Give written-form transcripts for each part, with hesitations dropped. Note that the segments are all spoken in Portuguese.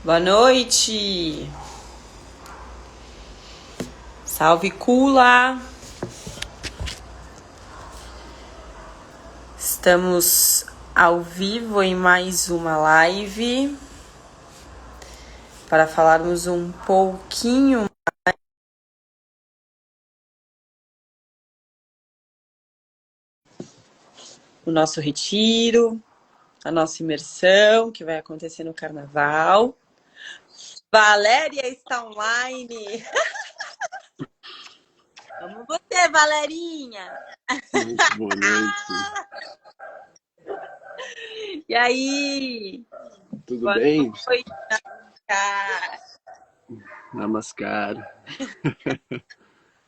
Boa noite! Salve, Cula! Estamos ao vivo em mais uma live para falarmos um pouquinho do nosso retiro, a nossa imersão que vai acontecer no Carnaval. Valéria está online! Amo você, Valerinha! Muito boa noite. E aí? Tudo Boa bem? noite, cara! Namaskar.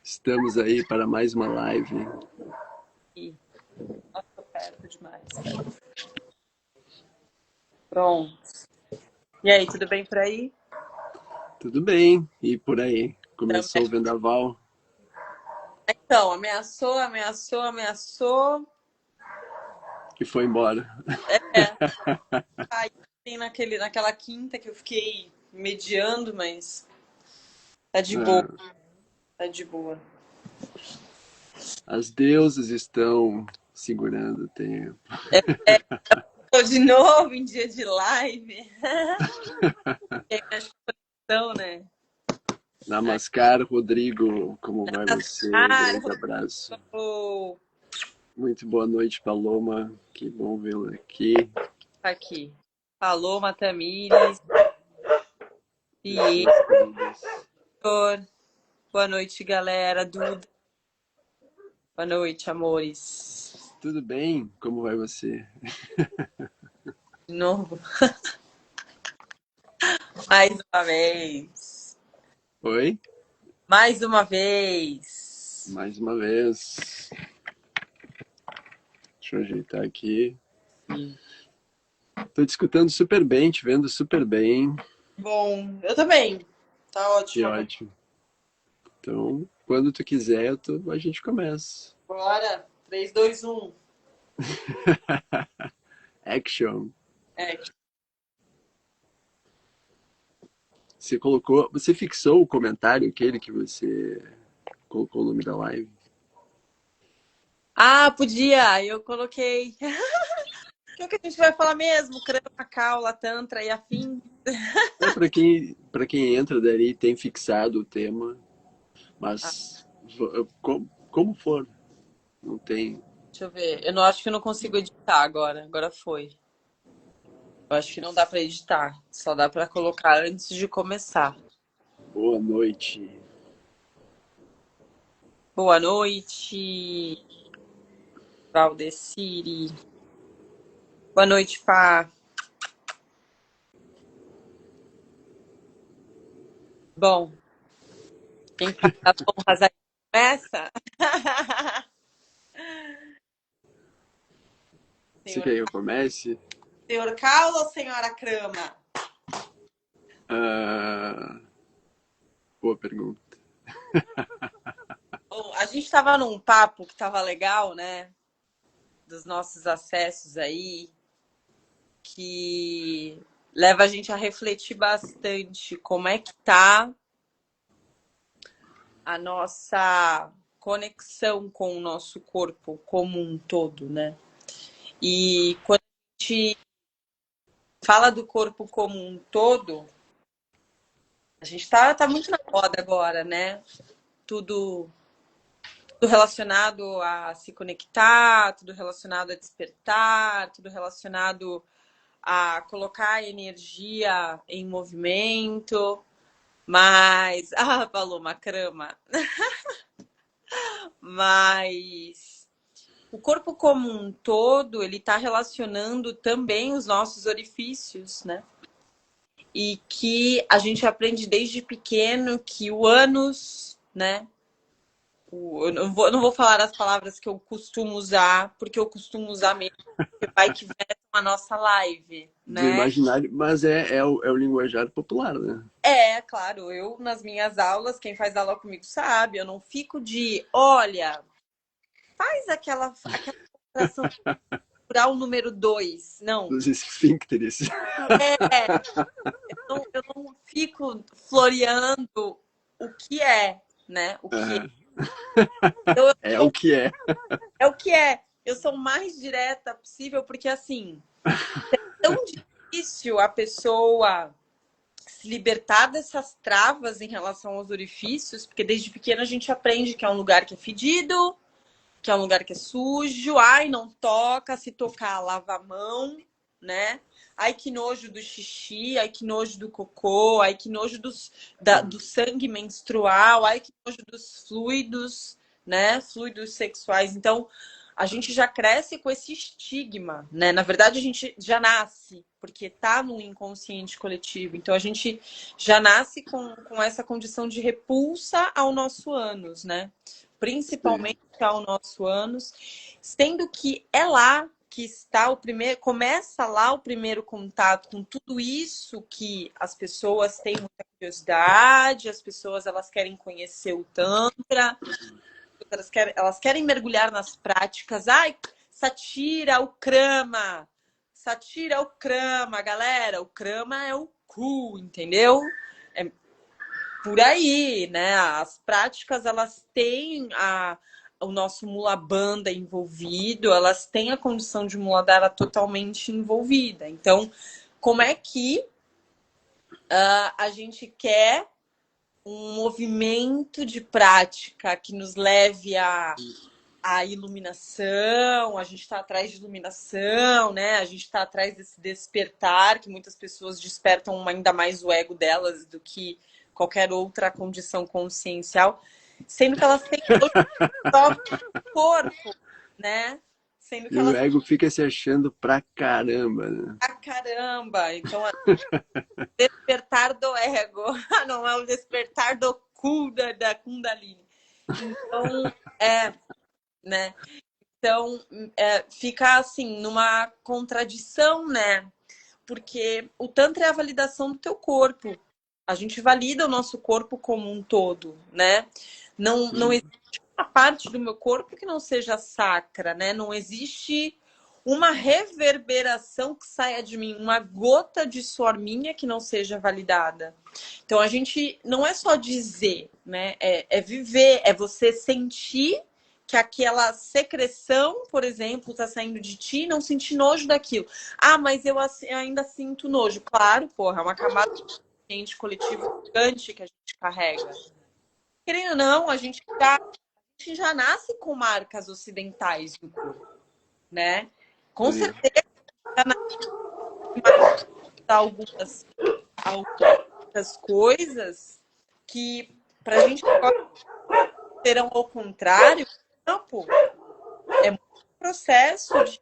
Estamos aí para mais uma live. Nossa, tô perto demais. Pronto. E aí, tudo bem por aí? Tudo bem. E por aí? Começou o Também. vendaval? Então, ameaçou. E foi embora. É, aí tem naquela quinta que eu fiquei mediando, mas tá de boa, Ah, tá de boa. as deusas estão segurando o tempo. Tô de novo em dia de live. Tem mais conexão, né? Namaskar, Rodrigo. Como vai você? Ah, Grande abraço. oh, Muito boa noite, Paloma. Que bom vê-la aqui. tá aqui. Paloma, Tamires, Pessoas queridas. Pietro. Boa noite, galera. Duda. Boa noite, amores. Tudo bem? Como vai você? De novo, mais uma vez. Oi? Mais uma vez. Mais uma vez. Deixa eu ajeitar aqui. Sim. Tô te escutando super bem, te vendo super bem. Bom, eu também. Tá Que ótimo. ótimo. Então, quando tu quiser, a gente começa. Bora. 3, 2, 1. Action. É. Você fixou o comentário, aquele que você colocou o nome da live? Ah, podia. Eu coloquei. O que a gente vai falar mesmo? Krama, Kaula, Tantra e afim. É para quem entra dali tem fixado o tema, Ah, mas como for, não tem. deixa eu ver. Eu não acho que eu não consigo editar agora. Agora foi. Eu acho que não dá pra editar. Só dá pra colocar antes de começar. Boa noite. Boa noite, Valdeciri. Boa noite, Fá. Bom, quem faz as honras aí começa? Você Senhor, quer que eu comece? senhor Kaula ou senhora Krama? Ah, boa pergunta. Bom, a gente estava num papo que estava legal, né? Dos nossos acessos aí, que leva a gente a refletir bastante como é que tá a nossa conexão com o nosso corpo como um todo, né? E quando a gente fala do corpo como um todo, a gente tá muito na moda agora, né? Tudo relacionado a se conectar, tudo relacionado a despertar, tudo relacionado a colocar a energia em movimento, mas Paloma Crama, mas o corpo como um todo, ele está relacionando também os nossos orifícios, né? E que a gente aprende desde pequeno que o ânus, né? Eu não vou falar as palavras que eu costumo usar, porque eu costumo usar mesmo, porque vai que vem a nossa live, Do né? imaginário, mas é o linguajar popular, né? É, claro, eu nas minhas aulas, quem faz aula comigo sabe, eu não fico de, olha, faz aquela contração procurar o número 2. Não. Dos esfíncteres. É, eu não fico floreando o que é, né? O que é. Aham. Eu, É o que é. é o que é. Eu sou o mais direta possível, porque assim, é tão difícil a pessoa se libertar dessas travas em relação aos orifícios, porque desde pequena a gente aprende que é um lugar que é fedido, que é um lugar que é sujo, ai, não toca, se tocar, lava a mão, né? Ai, que nojo do xixi, ai, que nojo do cocô, ai, que nojo do sangue menstrual, ai, que nojo dos fluidos, né? Fluidos sexuais. Então, a gente já cresce com esse estigma, né? Na verdade, a gente já nasce, porque tá no inconsciente coletivo. Então, a gente já nasce com essa condição de repulsa ao nosso ânus, né? Sim. Principalmente ao nosso ânus, sendo que é lá que está o primeiro, começa lá o primeiro contato com tudo isso que as pessoas têm muita curiosidade, as pessoas elas querem conhecer o Tantra, elas querem mergulhar nas práticas. Ai, Satira, o Krama. Satira, o Krama, galera. O Krama é o cu, entendeu? É por aí, né? As práticas, elas têm o nosso Mula Bandha envolvido, elas têm a condição de Muladhara totalmente envolvida. Então, como é que a gente quer um movimento de prática que nos leve a iluminação, a gente está atrás de iluminação, né? A gente está atrás desse despertar, que muitas pessoas despertam ainda mais o ego delas do que qualquer outra condição consciencial, sendo que elas têm só corpo, né? Sendo que E o elas ego fica se achando pra caramba, né? ah, caramba, então despertar do ego, não é o despertar do cu da Kundalini. Então, né? Então, fica assim, numa contradição, né? Porque o Tantra é a validação do teu corpo. A gente valida o nosso corpo como um todo, né? Não Sim, existe uma parte do meu corpo que não seja sacra, né? Não existe uma reverberação que saia de mim, uma gota de suor minha que não seja validada. Então, a gente não é só dizer, né? É viver, é você sentir que aquela secreção, por exemplo, está saindo de ti e não sentir nojo daquilo. Ah, mas eu ainda sinto nojo. Claro, porra, é uma camada de consciente coletivo gigante que a gente carrega. Querendo ou não, a gente já nasce com marcas ocidentais no corpo, né? Com sim, certeza, já nasce com algumas coisas que, para a gente agora serão ao contrário, não, pô, é muito processo de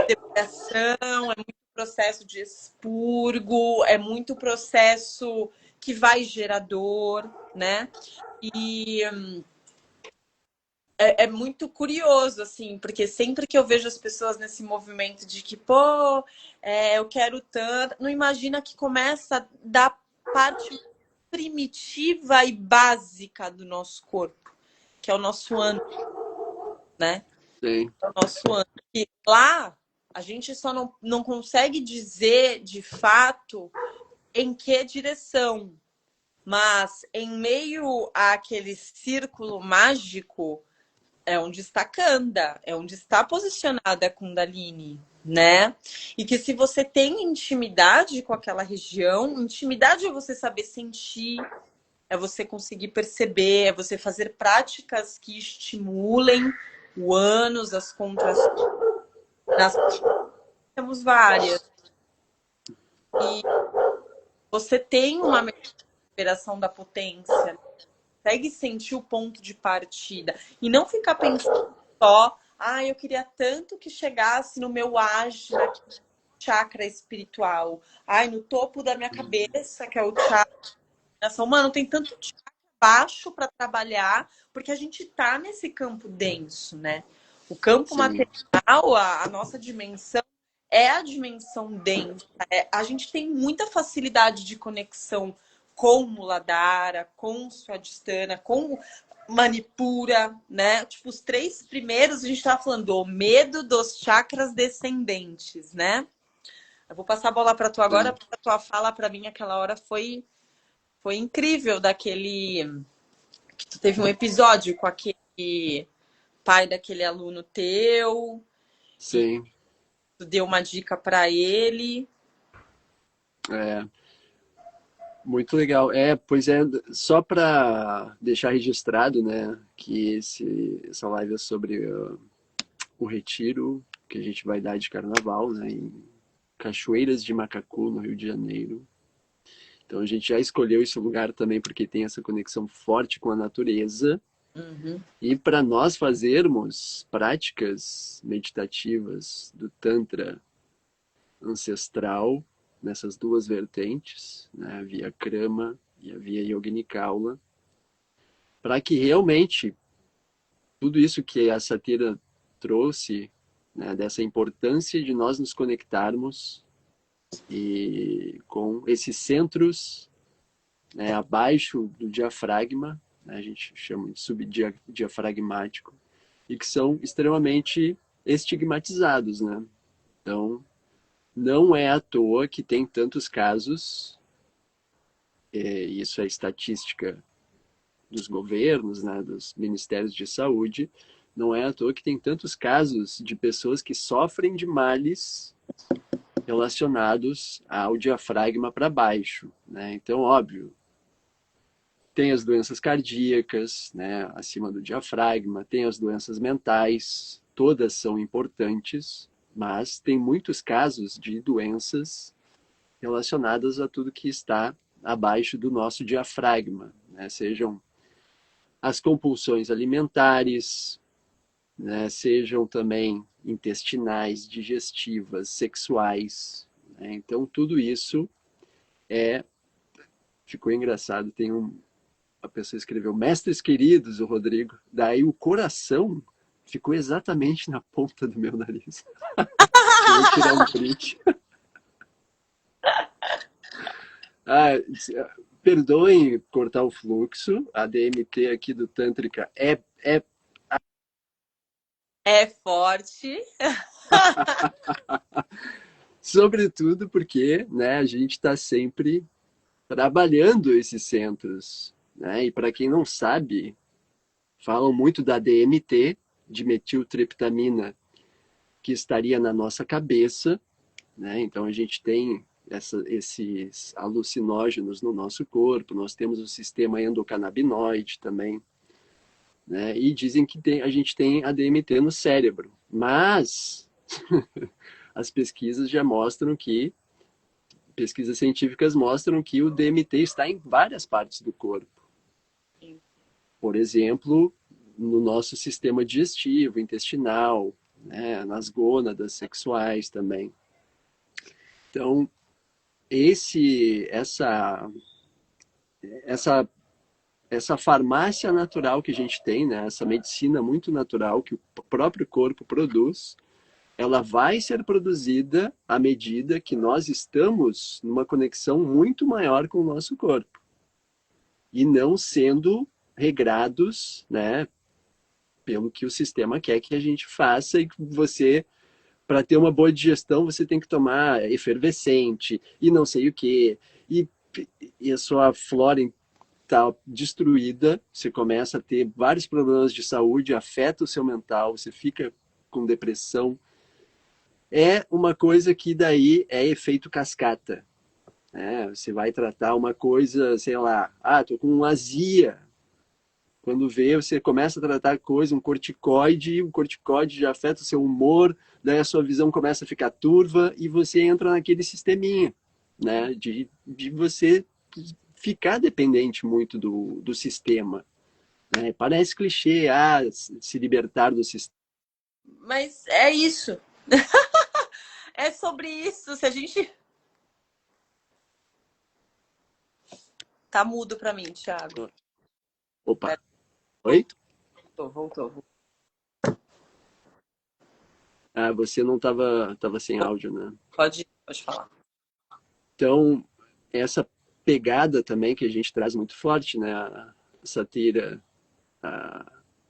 depuração, é muito processo de expurgo, é muito processo que vai gerar dor, né? E é muito curioso, assim, porque sempre que eu vejo as pessoas nesse movimento de que, pô, eu quero tanto, não imagina que começa da parte primitiva e básica do nosso corpo, que é o nosso ânus, né? sim, É o nosso ânus. E lá a gente só não consegue dizer de fato em que direção, mas em meio àquele círculo mágico é onde está Kanda, é onde está posicionada a Kundalini, né? E que se você tem intimidade com aquela região, intimidade é você saber sentir, é você conseguir perceber, é você fazer práticas que estimulem o ânus, as contrações. Nas temos várias. E você tem uma recuperação da potência, consegue sentir o ponto de partida e não ficar pensando só, eu queria tanto que chegasse no meu ajna, que é o chakra espiritual, no topo da minha cabeça, que é o chakra. Mano, tem tanto chakra baixo para trabalhar, porque a gente tá nesse campo denso, né? O campo sim, material, a nossa dimensão é a dimensão densa. A gente tem muita facilidade de conexão com Muladhara, com Swadhisthana, com Manipura, né? Tipo, os 3 primeiros a gente tava falando do medo dos chakras descendentes, né? Eu vou passar a bola para tu agora, Sim, porque a tua fala para mim aquela hora foi incrível daquele que tu teve um episódio com aquele pai daquele aluno teu e sim. tu deu uma dica para ele. É, muito legal. Pois é, só para deixar registrado, né, que essa live é sobre o retiro que a gente vai dar de carnaval, né, em Cachoeiras de Macacu, no Rio de Janeiro. Então a gente já escolheu esse lugar também porque tem essa conexão forte com a natureza. Uhum. E para nós fazermos práticas meditativas do Tantra ancestral, nessas duas vertentes, né, via Krama e a via Yogini Kaula, para que realmente tudo isso que a Satira trouxe, né, dessa importância de nós nos conectarmos e com esses centros, né, abaixo do diafragma, né, a gente chama de subdiafragmático, e que são extremamente estigmatizados, né? Então, não é à toa que tem tantos casos, isso é estatística dos governos, né, dos ministérios de saúde, não é à toa que tem tantos casos de pessoas que sofrem de males relacionados ao diafragma para baixo, né? Então, óbvio, tem as doenças cardíacas, né, acima do diafragma, tem as doenças mentais, todas são importantes, mas tem muitos casos de doenças relacionadas a tudo que está abaixo do nosso diafragma, né? Sejam as compulsões alimentares, né? Sejam também intestinais, digestivas, sexuais, né? Então tudo isso é ficou engraçado. A pessoa escreveu mestres queridos, o Rodrigo. Daí o coração ficou exatamente na ponta do meu nariz. Eu vou tirar um print. Ah, perdoem cortar o fluxo. A DMT aqui do Tântrica é É forte. sobretudo porque, né, a gente está sempre trabalhando esses centros. Né? E para quem não sabe, falam muito da DMT, de metiltriptamina, que estaria na nossa cabeça. Né? Então a gente tem esses alucinógenos no nosso corpo, nós temos o sistema endocannabinoide também, né? E dizem que a gente tem a DMT no cérebro, mas as pesquisas científicas mostram que o DMT está em várias partes do corpo. Por exemplo, no nosso sistema digestivo, intestinal, né? Nas gônadas sexuais também. Então, esse, essa, essa farmácia natural que a gente tem, né? Essa medicina muito natural que o próprio corpo produz, ela vai ser produzida à medida que nós estamos numa conexão muito maior com o nosso corpo e não sendo regrados, né, pelo que o sistema quer que a gente faça e que você, para ter uma boa digestão, você tem que tomar efervescente e não sei o que e, e a sua flora está destruída, você começa a ter vários problemas de saúde, afeta o seu mental, você fica com depressão. É uma coisa que daí é efeito cascata. Né? Você vai tratar uma coisa, sei lá, tô com azia. Quando vê, você começa a tratar coisa, um corticoide, o corticoide já afeta o seu humor, daí a sua visão começa a ficar turva e você entra naquele sisteminha, né? De você ficar dependente muito do sistema. Né? Parece clichê, se libertar do sistema. Mas é isso. É sobre isso. Se a gente. Tá mudo para mim, Thiago. Opa, Pera, oi? voltou. Você não estava sem áudio, né? Pode falar. Então, essa pegada também que a gente traz muito forte, né? A sátira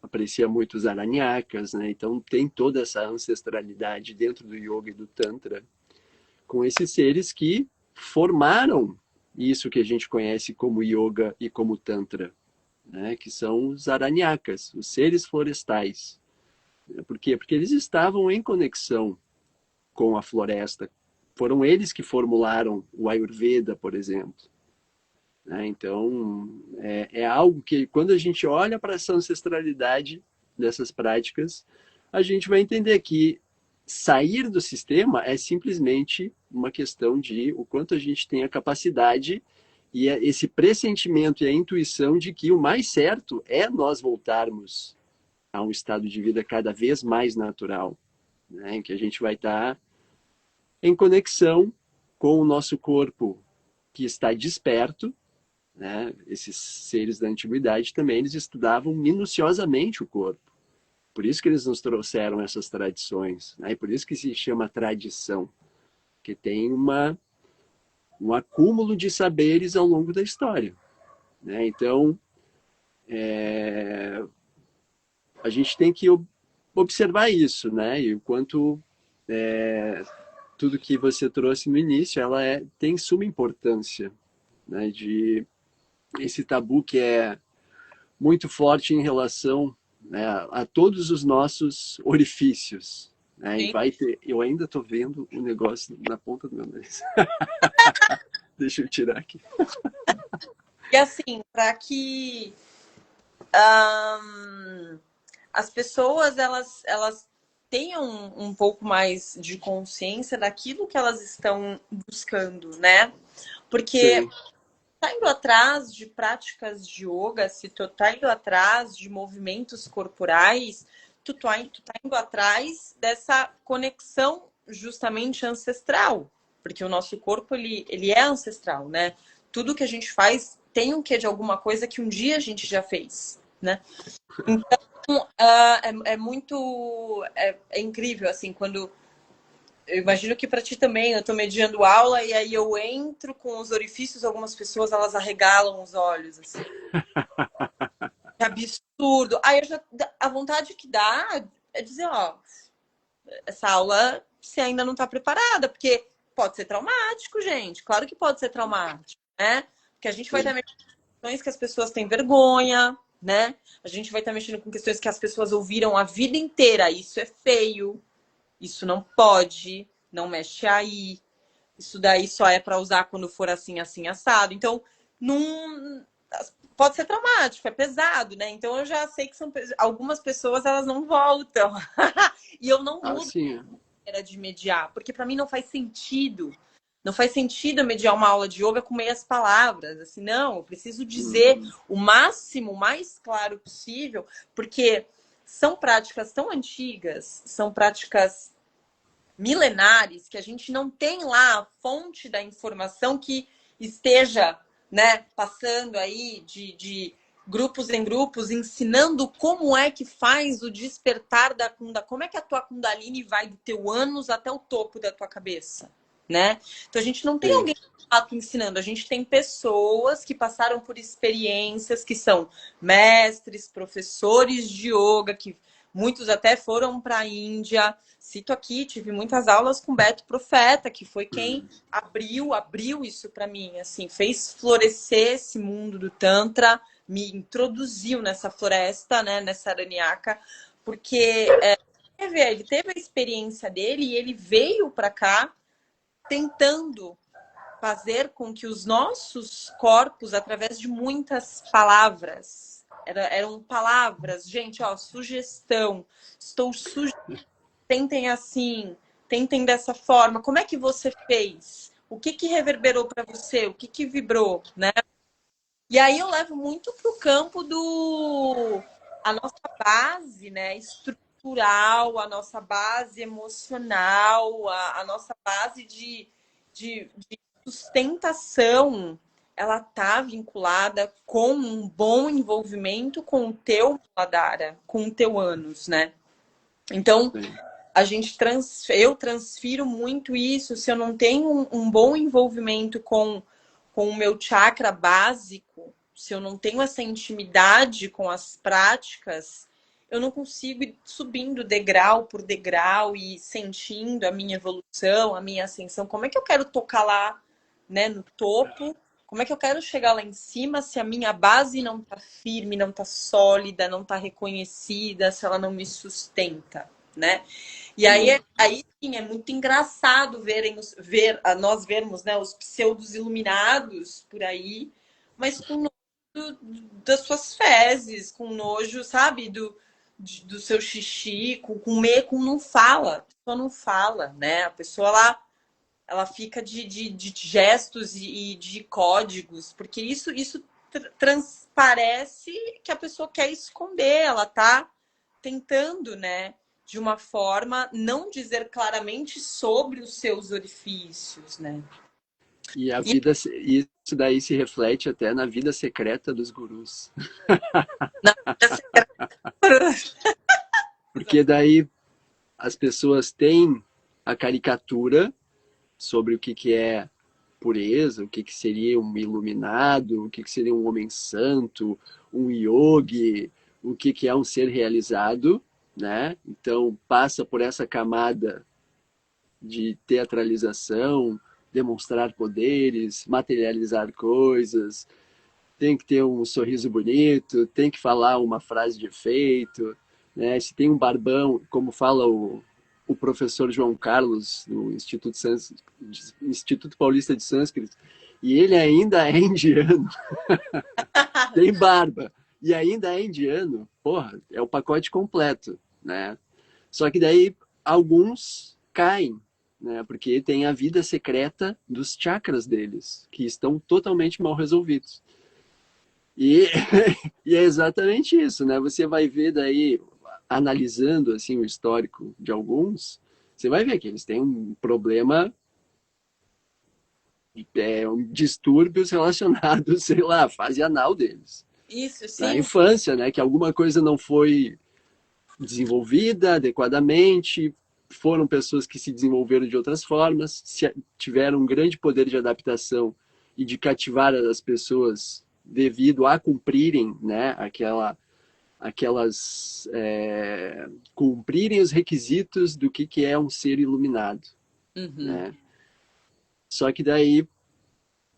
aprecia muito os aranyakas, né? Então tem toda essa ancestralidade dentro do yoga e do tantra com esses seres que formaram isso que a gente conhece como yoga e como tantra, né? Que são os aranyakas, os seres florestais. Por quê? Porque eles estavam em conexão com a floresta. Foram eles que formularam o Ayurveda, por exemplo. Então, é algo que, quando a gente olha para essa ancestralidade dessas práticas, a gente vai entender que sair do sistema é simplesmente uma questão de o quanto a gente tem a capacidade e esse pressentimento e a intuição de que o mais certo é nós voltarmos a um estado de vida cada vez mais natural, né? Em que a gente vai estar em conexão com o nosso corpo que está desperto, né? Esses seres da antiguidade também, eles estudavam minuciosamente o corpo. Por isso que eles nos trouxeram essas tradições, né? E por isso que se chama tradição, que tem um acúmulo de saberes ao longo da história, né? Então, a gente tem que observar isso, né? E o quanto tudo que você trouxe no início, ela tem suma importância, né? De esse tabu que é muito forte em relação, né, a todos os nossos orifícios, né? E Sim. vai ter, eu ainda estou vendo o negócio na ponta do meu nariz. Deixa eu tirar aqui. E assim, para que as pessoas elas tenham um pouco mais de consciência daquilo que elas estão buscando, né? Porque Sim, tá indo atrás de práticas de yoga, se tu tá indo atrás de movimentos corporais, tu tá indo atrás dessa conexão justamente ancestral, porque o nosso corpo ele é ancestral, né? Tudo que a gente faz tem um quê de alguma coisa que um dia a gente já fez, né? Então, é muito é incrível assim quando eu imagino que para ti também, eu tô mediando aula e aí eu entro com os orifícios, algumas pessoas elas arregalam os olhos, assim. Que absurdo. Aí eu já, a vontade que dá é dizer, ó, essa aula você ainda não tá preparada, porque pode ser traumático, gente. Claro que pode ser traumático, né? Porque a gente vai estar sim, mexendo com questões que as pessoas têm vergonha, né? A gente vai estar mexendo com questões que as pessoas ouviram a vida inteira. Isso é feio, isso não pode, não mexe aí. Isso daí só é para usar quando for assim, assim, assado. Então, não pode ser traumático, é pesado, né? Então eu já sei que são algumas pessoas elas não voltam. E eu não mudo sim, a maneira de mediar, porque para mim não faz sentido. Não faz sentido eu mediar uma aula de yoga com meias palavras. Assim, não, eu preciso dizer o máximo, o mais claro possível, porque são práticas tão antigas, são práticas milenares que a gente não tem lá a fonte da informação que esteja, né, passando aí de grupos em grupos, ensinando como é que faz o despertar da Kundalini, como é que a tua Kundalini vai do teu ânus até o topo da tua cabeça, né? Então a gente não tem sim, alguém de fato ensinando, a gente tem pessoas que passaram por experiências, que são mestres, professores de yoga, que muitos até foram para a Índia. Cito aqui, tive muitas aulas com Beto Profeta, que foi quem abriu isso para mim, assim, fez florescer esse mundo do Tantra, me introduziu nessa floresta, né, nessa Araniaca, porque ele teve a experiência dele e ele veio para cá tentando fazer com que os nossos corpos, através de muitas palavras, eram palavras, gente, ó, sugestão, estou sugerindo, tentem assim, tentem dessa forma. Como é que você fez? O que que reverberou para você? O que que vibrou, né? E aí eu levo muito pro campo do a nossa base, né, estrutural, a nossa base emocional, a nossa base de sustentação, ela tá vinculada com um bom envolvimento com o teu Muladhara, com o teu ânus, né? Então, sim, eu transfiro muito isso se eu não tenho um bom envolvimento com o meu chakra básico, se eu não tenho essa intimidade com as práticas, eu não consigo ir subindo degrau por degrau e sentindo a minha evolução, a minha ascensão. Como é que eu quero tocar lá, né, no topo? Como é que eu quero chegar lá em cima se a minha base não tá firme, não tá sólida, não tá reconhecida, se ela não me sustenta, né? E aí, Sim. aí sim, é muito engraçado nós vermos, né, os pseudos iluminados por aí, mas com nojo das suas fezes, com nojo, sabe, do seu xixi, com não fala, a pessoa não fala, né? A pessoa ela fica de gestos e de códigos, porque isso transparece que a pessoa quer esconder, ela tá tentando, né, de uma forma não dizer claramente sobre os seus orifícios, né? E a E vida, isso daí se reflete até na vida secreta dos gurus. na Porque daí as pessoas têm a caricatura sobre o que é pureza, o que seria um iluminado, o que seria um homem santo, um yogi, o que é um ser realizado, né? Então passa por essa camada de teatralização, demonstrar poderes, materializar coisas, tem que ter um sorriso bonito, tem que falar uma frase de efeito, né? Se tem um barbão, como fala o professor João Carlos, do Instituto Paulista de Sânscrito, e ele ainda é indiano, tem barba, e ainda é indiano, porra, é o pacote completo, né? Só que daí alguns caem, né? Porque tem a vida secreta dos chakras deles, que estão totalmente mal resolvidos. E, e é exatamente isso, né? Você vai ver daí, analisando assim o histórico de alguns, você vai ver que eles têm um problema, distúrbios relacionados, sei lá, à fase anal deles, isso, na sim, infância, né? Que alguma coisa não foi desenvolvida adequadamente, foram pessoas que se desenvolveram de outras formas, tiveram um grande poder de adaptação e de cativar as pessoas devido a cumprirem, né, aquelas cumprirem os requisitos do que é um ser iluminado, uhum. né? Só que daí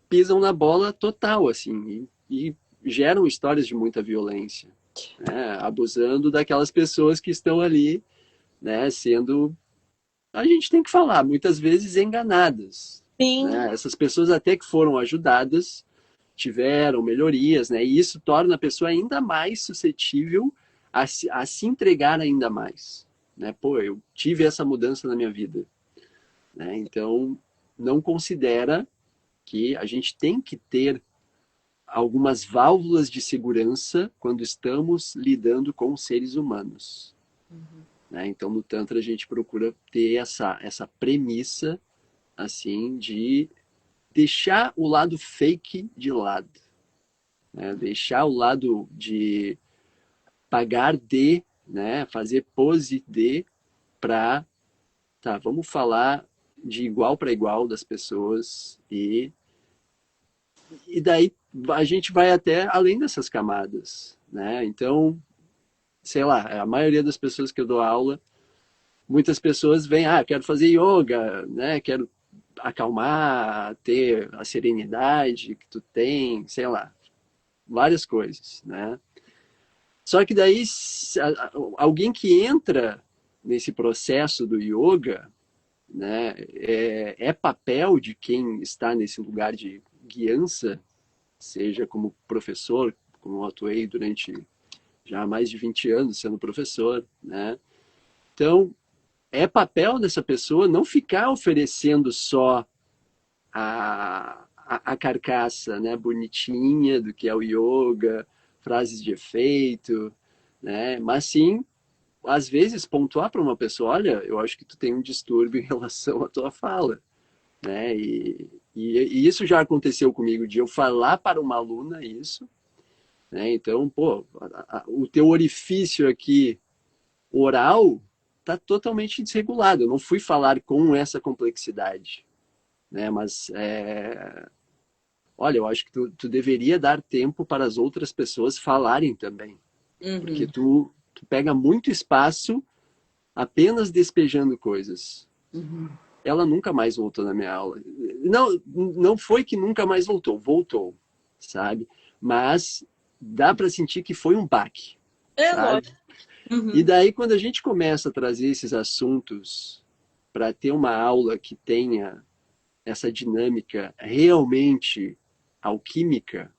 pisam na bola total, assim, e geram histórias de muita violência, né? Abusando daquelas pessoas que estão ali, né, sendo, a gente tem que falar, muitas vezes enganadas, Sim, né? Essas pessoas até que foram ajudadas, tiveram melhorias, né? E isso torna a pessoa ainda mais suscetível a se entregar ainda mais, né? Pô, eu tive essa mudança na minha vida, né? Então, não considera que a gente tem que ter algumas válvulas de segurança quando estamos lidando com seres humanos, né? Então, no Tantra, a gente procura ter essa premissa, assim, de deixar o lado fake de lado, né? Deixar o lado de pagar de, né? Fazer pose de, para, tá, vamos falar de igual para igual das pessoas e daí a gente vai até além dessas camadas, né? Então, sei lá, a maioria das pessoas que eu dou aula, muitas pessoas vêm, quero fazer yoga, né? Quero acalmar, ter a serenidade que tu tem, sei lá, várias coisas, né? Só que daí alguém que entra nesse processo do yoga, né, é papel de quem está nesse lugar de guiança, seja como professor, como eu atuei durante já mais de 20 anos sendo professor, né? Então, é papel dessa pessoa não ficar oferecendo só a carcaça, né, bonitinha do que é o yoga, frases de efeito, né? Mas sim, às vezes pontuar para uma pessoa, olha, eu acho que tu tem um distúrbio em relação à tua fala, né? E isso já aconteceu comigo de eu falar para uma aluna isso, né? Então, pô, o teu orifício aqui oral está totalmente desregulado. Eu não fui falar com essa complexidade, né? Mas olha, eu acho que tu deveria dar tempo para as outras pessoas falarem também. Porque Uhum. tu pega muito espaço apenas despejando coisas. Uhum. Ela nunca mais voltou na minha aula. Não, não foi que nunca mais voltou, voltou, sabe? Mas dá para sentir que foi um baque, É sabe? lógico. E Uhum. daí quando a gente começa a trazer esses assuntos para ter uma aula que tenha essa dinâmica realmente alquímica,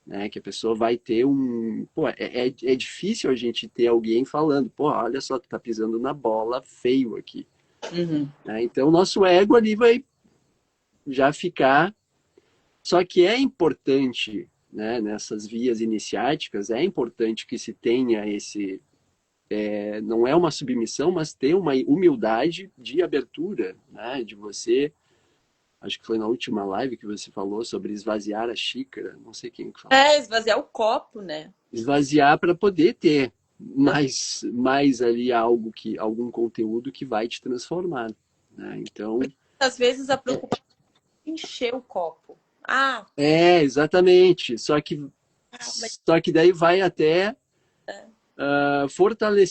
né? Que a pessoa vai ter um. Pô, é difícil a gente ter alguém falando, pô, olha só, tu tá pisando na bola feio aqui. Uhum. Né? Então, o nosso ego ali vai já ficar. Só que é importante, né, nessas vias iniciáticas, é importante que se tenha esse. Não é uma submissão, mas ter uma humildade de abertura, né, de você. Acho que foi na última live que você falou sobre esvaziar a xícara, não sei quem que falou. É, esvaziar o copo, né? Esvaziar para poder ter mais ali algo que algum conteúdo que vai te transformar, né? Então Às vezes a preocupação é encher o copo. Ah, exatamente. mas Só que daí vai até fortalecer